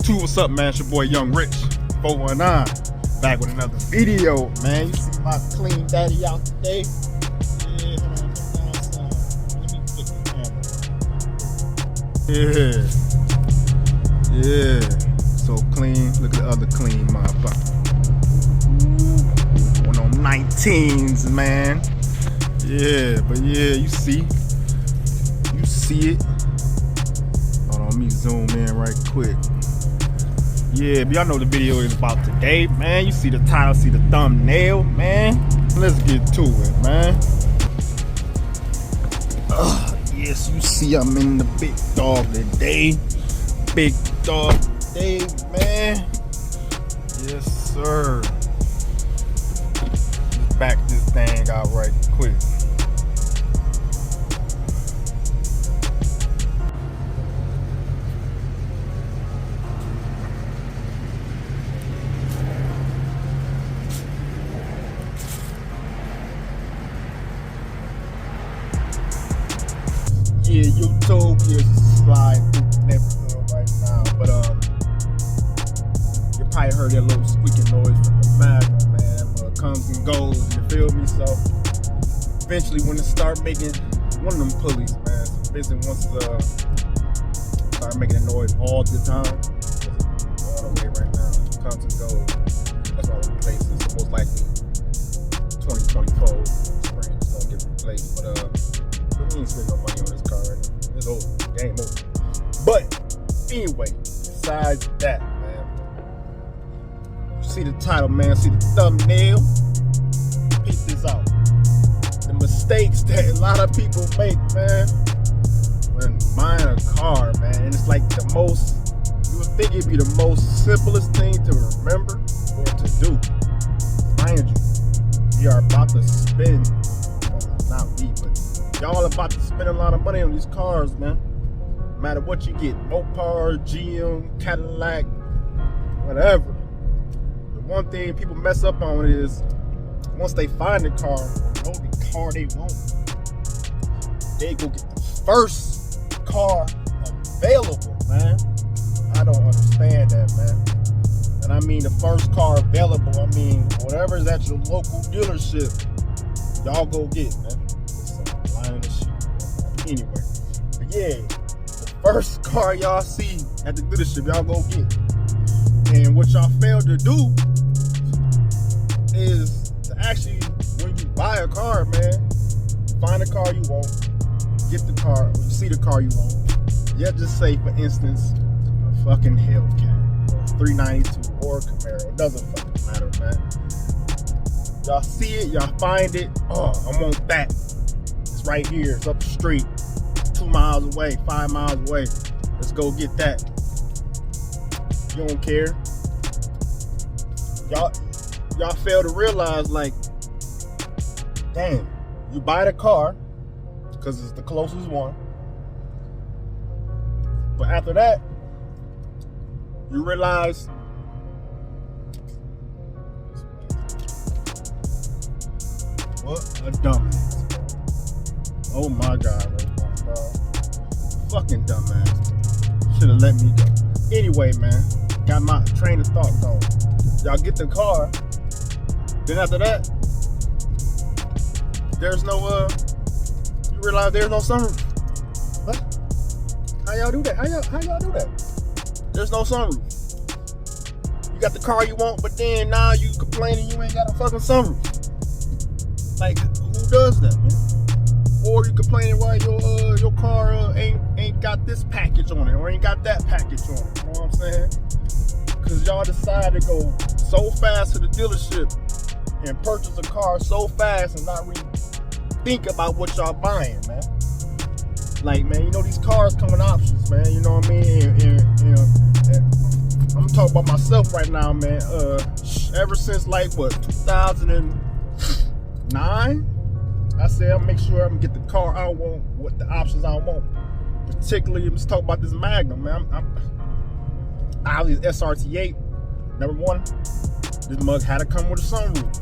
YouTube, what's up, man? It's your boy Young Rich 419, back with another video, man. You see my clean daddy out today? Yeah, hold on, come down some. Let me flip the camera. Yeah, so clean. Look at the other clean motherfucker. One on 19s, man. Yeah, but yeah, you see it. Hold on, let me zoom in right quick. Yeah, but y'all know the video is about today, man. You see the title, see the thumbnail, man. Let's get to it, man. Yes, you see I'm in the big dog today. Big dog today, man. Yes, sir. Just back this thing out right quick. Yeah, YouTube is sliding through the neighborhood right now, but you probably heard that little squeaking noise from the Magnum, man. Comes and goes, you feel me? So eventually, when it start making one of them pulleys, man, eventually once start making a noise all the time, all the way right now, it comes and goes. That's why we replace it. So most likely 2024 spring is gonna get replaced, but we ain't spending no money on this car right now. It's over. Game over. But anyway, besides that, man, you see the title, man. See the thumbnail. Peep this out. The mistakes that a lot of people make, man, when buying a car, man. And it's like the most, you would think it'd be the most simplest thing to remember or to do. Mind you, we are about to spend, well, not we, but y'all about to spend a lot of money on these cars, man. No matter what you get, Mopar, GM, Cadillac, whatever. The one thing people mess up on is once they find the car, or know the car they want, they go get the first car available, man. I don't understand that, man. And I mean the first car available, I mean whatever is at your local dealership, y'all go get, man. Anyway, but yeah, the first car y'all see at the dealership, y'all go get. And what y'all fail to do is to actually, when you buy a car, man, find a car you want, get the car, when you see the car you want. Yeah, just say, for instance, a fucking Hellcat, or a 392, or a Camaro. It doesn't fucking matter, man. Y'all see it, y'all find it. Oh, I want that. Right here, it's up the street, 2 miles away, 5 miles away. Let's go get that. You don't care. Y'all fail to realize, like, damn, you buy the car because it's the closest one, but after that, you realize what a dumbass. Oh my God, fucking dumbass. Should have let me go. Anyway, man, got my train of thought going. Y'all get the car, then after that, there's no, you realize there's no sunroof. What? How y'all do that? How y'all do that? There's no sunroof. You got the car you want, but then now you complaining you ain't got a fucking sunroof. Like, who does that, man? Or you complaining why your car ain't got this package on it, or ain't got that package on it. You know what I'm saying? Because y'all decided to go so fast to the dealership and purchase a car so fast and not really think about what y'all buying, man. Like, man, you know these cars come in options, man. You know what I mean? And I'm talking about myself right now, man. Ever since like what 2009. I said I'll make sure I'm gonna get the car I want, what the options I want. Particularly, let's talk about this Magnum, man. I have this SRT8. Number one, this mug had to come with a sunroof.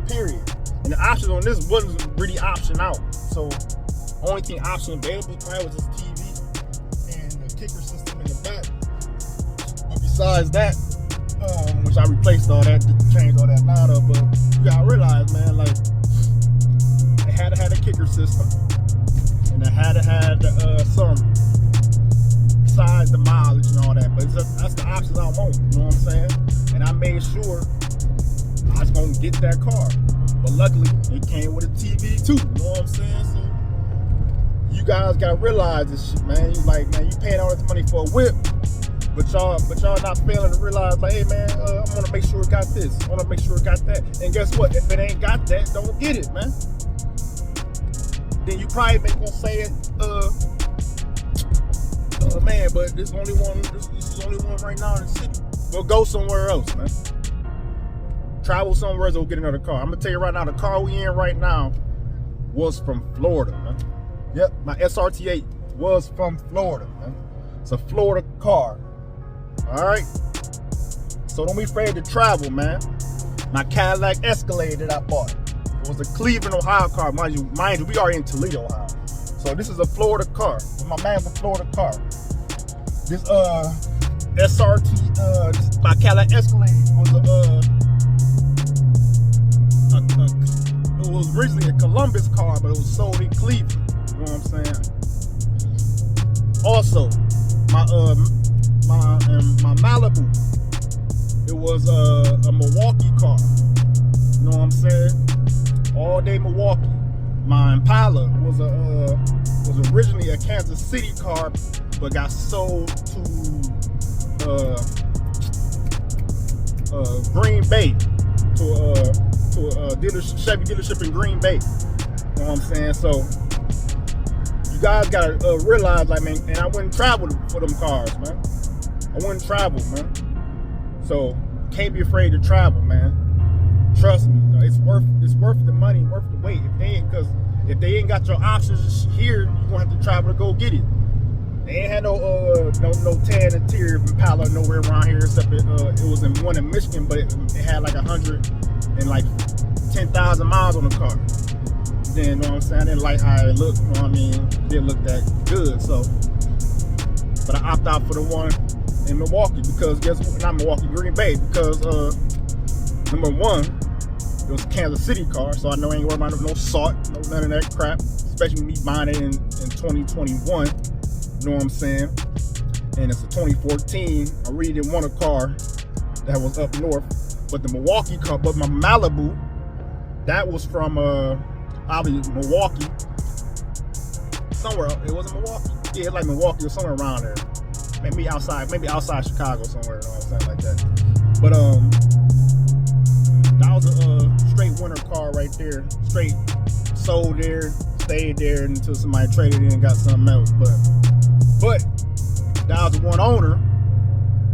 Period. And the options on this wasn't really option out. So, only thing option available probably was this TV and the kicker system in the back. besides that, which I replaced all that, changed all that nine up, but you gotta realize, man, like, it had to have a kicker system, and it had to have the sunroof. Besides the mileage and all that, but that's the options I want, you know what I'm saying? And I made sure I was gonna get that car, but luckily it came with a TV too, you know what I'm saying? So you guys gotta realize this shit, man. You like, man, you paying all this money for a whip, but y'all not failing to realize, like, hey man, I wanna make sure it got this, I wanna make sure it got that. And guess what? If it ain't got that, don't get it, man. Then you probably ain't gonna say it, man, but this is only one. This is only one right now in the city. We'll go somewhere else, man. Travel somewhere else. We'll get another car. I'm gonna tell you right now, the car we in right now was from Florida, man. Yep, my SRT8 was from Florida, man. It's a Florida car. All right. So don't be afraid to travel, man. My Cadillac Escalade that I bought. It was a Cleveland, Ohio car, mind you. We are in Toledo, Ohio. So this is a Florida car. My man's a Florida car. This SRT, my Cadillac Escalade was it was originally a Columbus car, but it was sold in Cleveland. You know what I'm saying? Also, my Malibu, it was a Milwaukee car. You know what I'm saying? All day Milwaukee. My Impala was originally a Kansas City car, but got sold to Green Bay, to a Chevy dealership in Green Bay. You know what I'm saying? So you guys gotta realize, like, man, and I wouldn't travel for them cars, man. I wouldn't travel, man. So can't be afraid to travel, man. Trust me, it's worth the money, worth the wait. If they ain't got your options here, you're gonna have to travel to go get it. They ain't had no tan interior Impala nowhere around here except it was in one in Michigan, but it had like 110,000 miles on the car. Then, you know what I'm saying? I didn't like how it looked, you know what I mean? It didn't look that good, so. But I opted out for the one in Milwaukee because not Milwaukee, Green Bay, because number one, it was a Kansas City car, so I know I ain't worried about no salt, none of that crap, especially me buying it in 2021, you know what I'm saying? And it's a 2014, I really didn't want a car that was up north, but the Milwaukee car, but my Malibu, that was from, obviously Milwaukee, somewhere, it wasn't Milwaukee, yeah, it's like Milwaukee or somewhere around there, maybe outside Chicago somewhere, you know what I'm saying, like that, but, that was a straight winter car right there. Straight sold there, stayed there until somebody traded it and got something else. But that was the one owner,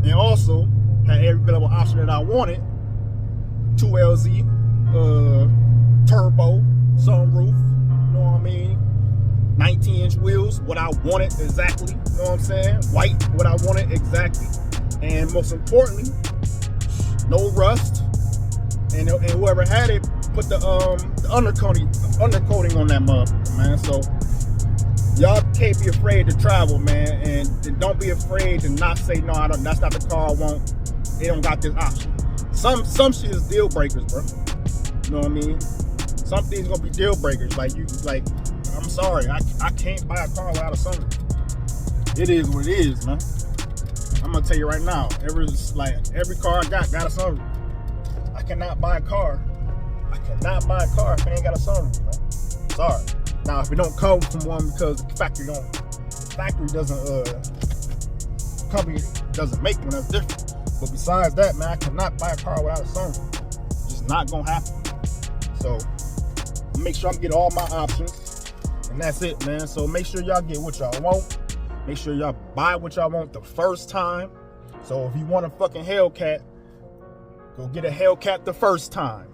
and also had every available option that I wanted. 2LZ, turbo, sunroof, you know what I mean? 19-inch wheels, what I wanted exactly, you know what I'm saying? White, what I wanted exactly. And most importantly, no rust. And whoever had it put the undercoating on that motherfucker, man. So y'all can't be afraid to travel, man, and don't be afraid to not say no. That's not the car I want. They don't got this option. Some shit is deal breakers, bro. You know what I mean? Some things gonna be deal breakers. Like I'm sorry, I can't buy a car without a sunroof. It is what it is, man. I'm gonna tell you right now. Every car I got a sunroof. I cannot buy a car. if it ain't got a sunroof, man. Sorry. Now, if it don't come from one because the factory company doesn't make one, that's different. But besides that, man, I cannot buy a car without a sunroof. Just not gonna happen. So make sure I'm getting all my options, and that's it, man. So make sure y'all get what y'all want. Make sure y'all buy what y'all want the first time. So if you want a fucking hellcat, go get a hellcat the first time.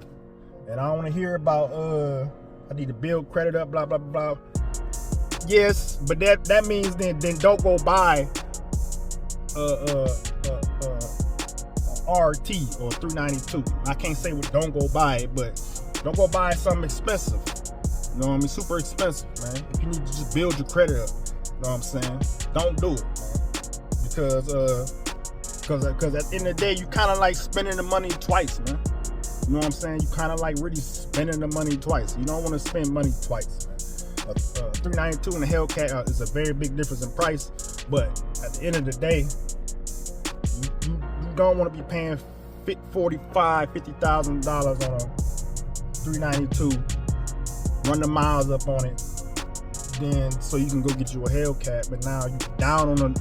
And I don't want to hear about I need to build credit up, blah blah blah. Yes, but that means then don't go buy RT or 392. I can't say what don't go buy it, but don't go buy something expensive. You know what I mean? Super expensive, man. If you need to just build your credit up, you know what I'm saying? Don't do it, man. Because Cause at the end of the day, you kind of like spending the money twice, man. You know what I'm saying? You kind of like really spending the money twice. You don't want to spend money twice, man. A 392 and a Hellcat is a very big difference in price, but at the end of the day, you don't want to be paying $50,000 on a 392, run the miles up on it, then so you can go get you a Hellcat. But now you down on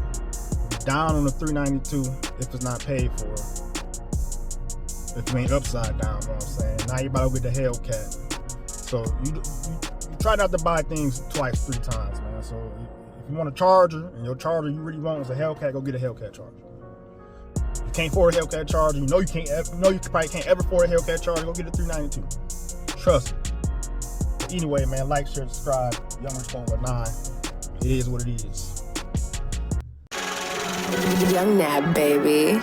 the 392 if it's not paid for. If you ain't upside down, you know what I'm saying? Now you about to get the Hellcat. So you try not to buy things twice, 3 times, man. So if you want a Charger and your Charger you really want is a Hellcat, go get a Hellcat Charger. You can't afford a Hellcat Charger. You probably can't ever afford a Hellcat Charger. Go get a 392. Trust me. But anyway, man, like, share, subscribe. Young Rich 419. It is what it is. Young Nab, baby.